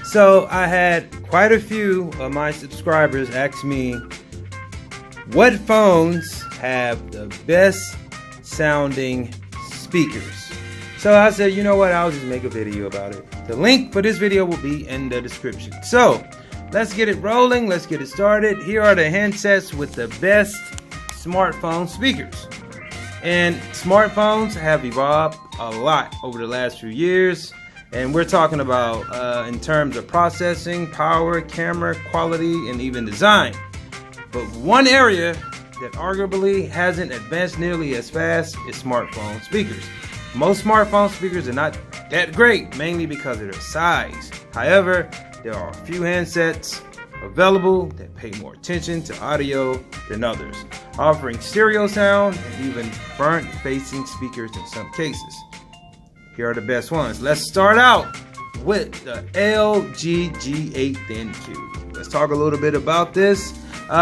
So I had quite a few of my subscribers ask me what phones have the best sounding speakers. So I said, you know what, I'll just make a video about it. The link for this video will be in the description. So let's get it rolling, let's get it started. Here are the handsets with the best smartphone speakers. And smartphones have evolved a lot over the last few years. And we're talking about in terms of processing, power, camera, quality, and even design. But one area that arguably hasn't advanced nearly as fast is smartphone speakers. Most smartphone speakers are not that great, mainly because of their size. However, there are a few handsets available that pay more attention to audio than others, offering stereo sound and even front-facing speakers in some cases. Here are the best ones. Let's start out with the LG G8 Thin Cube. Let's talk a little bit about this.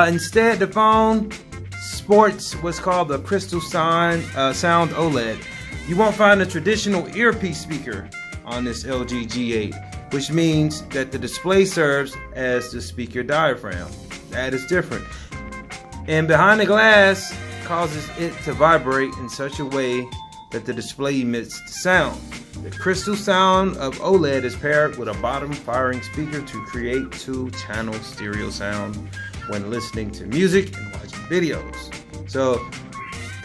Instead, the phone sports what's called the Crystal Sound OLED. You won't find a traditional earpiece speaker on this LG G8, which means that the display serves as the speaker diaphragm. That is different. And behind the glass causes it to vibrate in such a way that the display emits the sound. The Crystal Sound of OLED is paired with a bottom firing speaker to create 2-channel stereo sound when listening to music and watching videos. So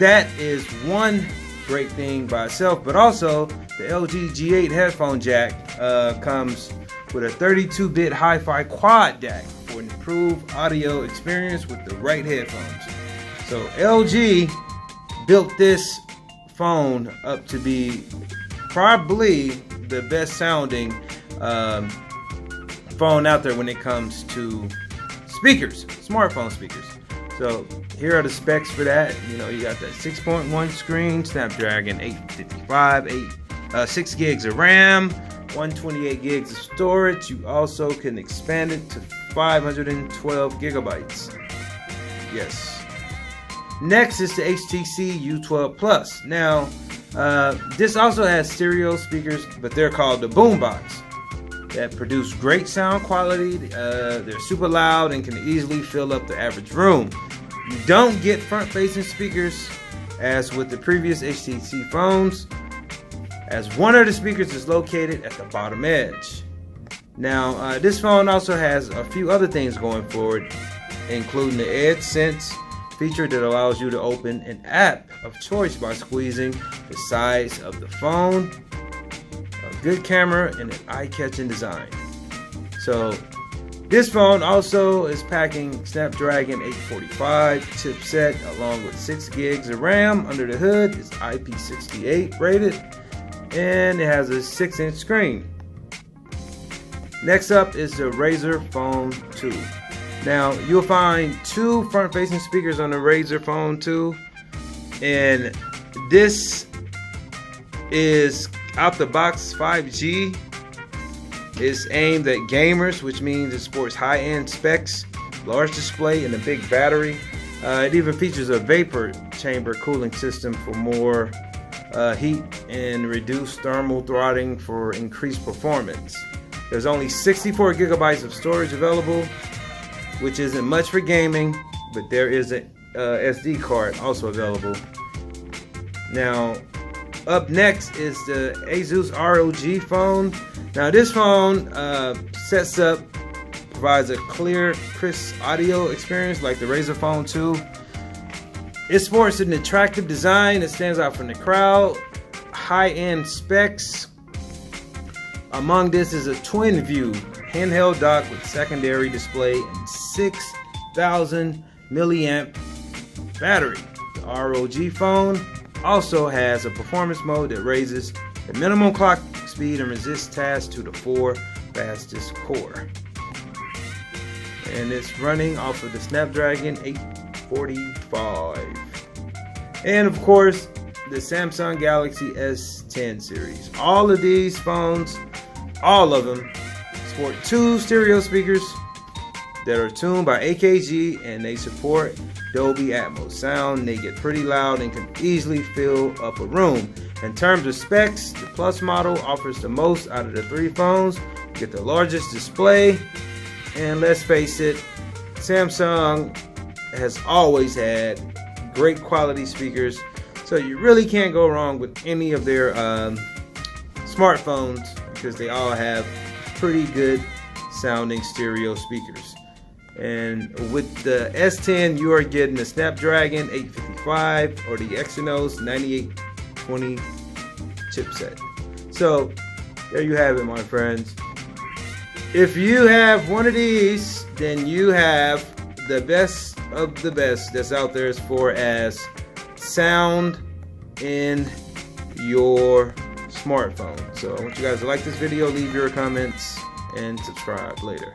that is one great thing by itself, but also the LG G8 headphone jack comes with a 32-bit hi-fi quad DAC for an improved audio experience with the right headphones. So LG built this phone up to be probably the best sounding phone out there when it comes to speakers, smartphone speakers. So here are the specs for that. You know, you got that 6.1 screen, Snapdragon 855, 6 gigs of RAM, 128 gigs of storage. You also can expand it to 512 gigabytes. Yes. Next is the HTC U12 Plus. Now, this also has stereo speakers, but they're called the boombox, that produce great sound quality. They're super loud and can easily fill up the average room. You don't get front-facing speakers as with the previous HTC phones, as one of the speakers is located at the bottom edge. Now, this phone also has a few other things going for it, including the Edge Sense feature that allows you to open an app of choice by squeezing the sides of the phone, a good camera, and an eye-catching design. So this phone also is packing Snapdragon 845 chipset along with 6 gigs of RAM. Under the hood is IP68 rated, and it has a 6-inch screen. Next up is the Razer Phone 2. Now, you'll find 2 front-facing speakers on the Razer Phone 2, and this is out the box 5G. It's aimed at gamers, which means it sports high-end specs, large display, and a big battery. It even features a vapor chamber cooling system for more heat and reduced thermal throttling for increased performance. There's only 64 gigabytes of storage available, which isn't much for gaming, but there is an SD card also available. Now, up next is the Asus ROG phone. Now, this phone sets up, provides a clear, crisp audio experience like the Razer Phone 2. It sports an attractive design that stands out from the crowd, high-end specs. Among this is a twin-view handheld dock with secondary display and 6,000 milliamp battery. The ROG phone also has a performance mode that raises the minimum clock speed and resists tasks to the 4 fastest core. And it's running off of the Snapdragon 845. And of course, the Samsung Galaxy S10 series. All of these phones, all of them, sport 2 stereo speakers that are tuned by AKG, and they support Dolby Atmos sound. They get pretty loud and can easily fill up a room. In terms of specs, the Plus model offers the most out of the 3 phones. You get the largest display, and let's face it, Samsung has always had great quality speakers, so you really can't go wrong with any of their smartphones because they all have pretty good sounding stereo speakers. And with the S10, you are getting the Snapdragon 855 or the Exynos 9820 chipset. So there you have it, my friends. If you have one of these, then you have the best of the best that's out there as far as sound in your smartphone. So I want you guys to like this video, leave your comments, and subscribe later.